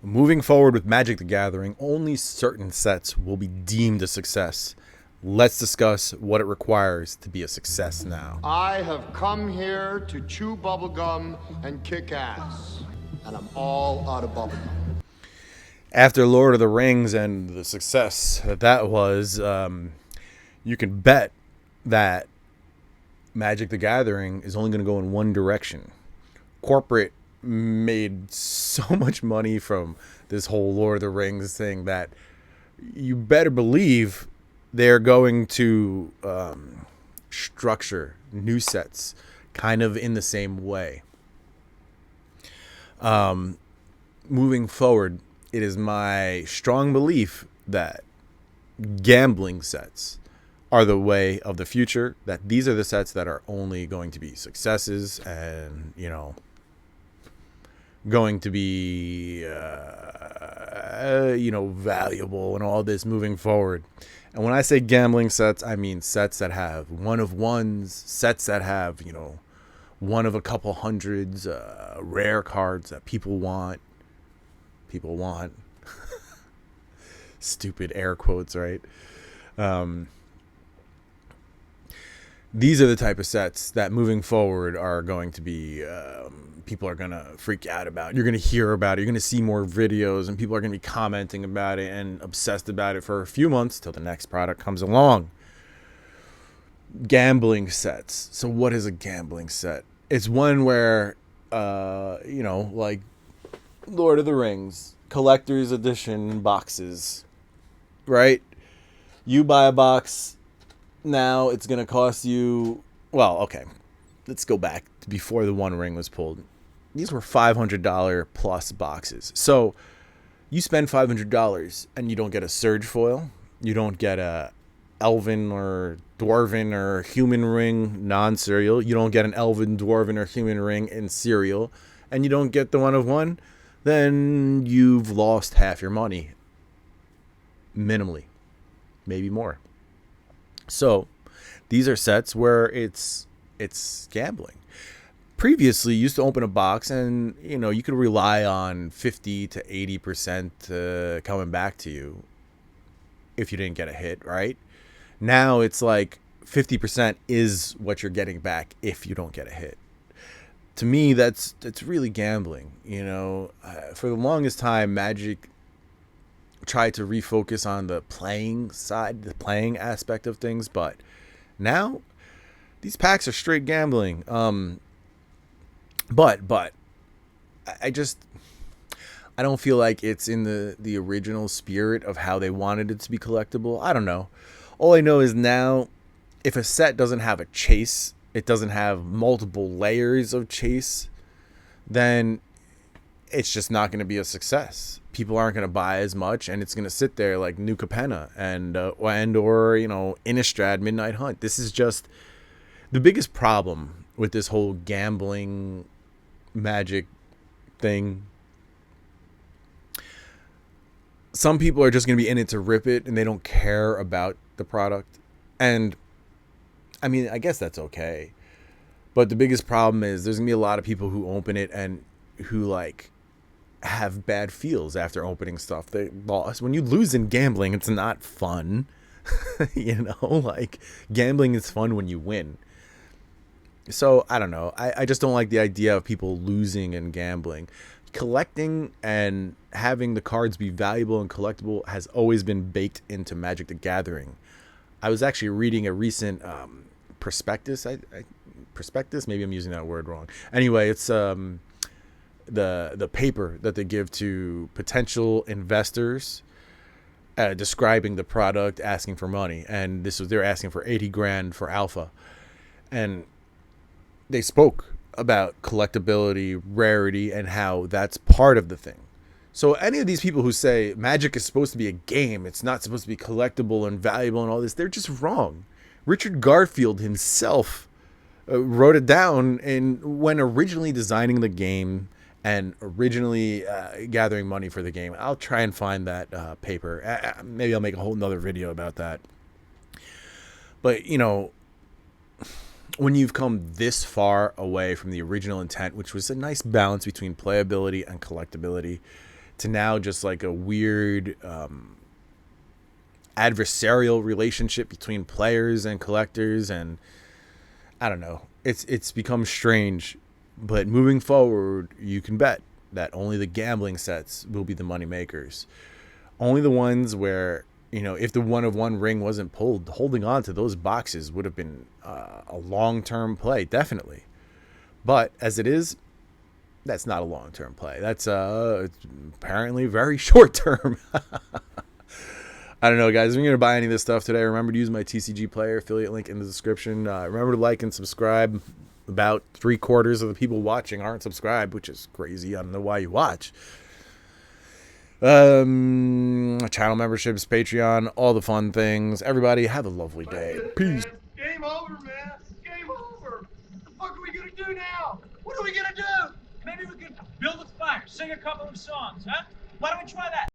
Moving forward with Magic the Gathering, only certain sets will be deemed a success. Let's discuss what it requires to be a success now. I have come here to chew bubblegum and kick ass, and I'm all out of bubblegum. After Lord of the Rings and the success that was, you can bet that Magic the Gathering is only going to go in one direction. Corporate made so much money from this whole Lord of the Rings thing that you better believe they're going to structure new sets kind of in the same way. Moving forward, it is my strong belief that gambling sets are the way of the future, that these are the sets that are only going to be successes and, going to be, valuable and all this moving forward. And when I say gambling sets, I mean sets that have one of ones, sets that have, one of a couple hundreds, rare cards that people want. Stupid air quotes, right? These are the type of sets that moving forward are going to be, people are going to freak out about. You're going to hear about it. You're going to see more videos and people are going to be commenting about it and obsessed about it for a few months till the next product comes along. Gambling sets. So what is a gambling set? It's one where, like Lord of the Rings, collector's edition boxes, right? You buy a box. Now it's going to cost you, well, okay, let's go back to before the One Ring was pulled. These were $500 plus boxes. So you spend $500 and you don't get a Surge foil. You don't get a Elven or Dwarven or Human Ring non-serial. You don't get an Elven, Dwarven, or Human Ring in serial. And you don't get the one of one. Then you've lost half your money. Minimally. Maybe more. So these are sets where it's gambling. Previously, you used to open a box and, you could rely on 50 to 80% coming back to you if you didn't get a hit, right? Now it's like 50% is what you're getting back if you don't get a hit. To me, that's really gambling. For the longest time, Magic tried to refocus on the playing side, the playing aspect of things, but now these packs are straight gambling. But I don't feel like it's in the original spirit of how they wanted it to be collectible. I don't know. All I know is now, if a set doesn't have a chase, it doesn't have multiple layers of chase, then it's just not going to be a success. People aren't going to buy as much, and it's going to sit there like New Capenna and or Innistrad Midnight Hunt. This is just the biggest problem with this whole gambling Magic thing. Some people are just going to be in it to rip it, and they don't care about the product. And I mean, I guess that's okay. But the biggest problem is there's going to be a lot of people who open it and who have bad feels after opening stuff they lost. When you lose in gambling, it's not fun. Gambling is fun when you win. So I don't know. I just don't like the idea of people losing and gambling. Collecting and having the cards be valuable and collectible has always been baked into Magic the Gathering. I was actually reading a recent prospectus. Prospectus? Maybe I'm using that word wrong. Anyway, it's the paper that they give to potential investors describing the product, asking for money. And they're asking for 80 grand for alpha. And they spoke about collectability, rarity, and how that's part of the thing. So any of these people who say Magic is supposed to be a game, it's not supposed to be collectible and valuable and all this, they're just wrong. Richard Garfield himself wrote it down when originally designing the game and originally gathering money for the game. I'll try and find that paper. Maybe I'll make a whole nother video about that. But, when you've come this far away from the original intent, which was a nice balance between playability and collectability, to now just like a weird adversarial relationship between players and collectors, and I don't know. It's become strange, but moving forward, you can bet that only the gambling sets will be the money makers. Only the ones where, you know, if the 1 of 1 ring wasn't pulled, holding on to those boxes would have been a long-term play, definitely. But as it is, that's not a long-term play. That's apparently very short-term. I don't know, guys. If you're going to buy any of this stuff today, remember to use my TCG Player affiliate link in the description. Remember to like and subscribe. About 3/4 of the people watching aren't subscribed, which is crazy. I don't know why you watch. Channel memberships, Patreon, all the fun things. Everybody, have a lovely day. Peace. Game over, man. Game over. What the fuck are we gonna do now? What are we gonna do? Maybe we could build a fire, sing a couple of songs, huh? Why don't we try that?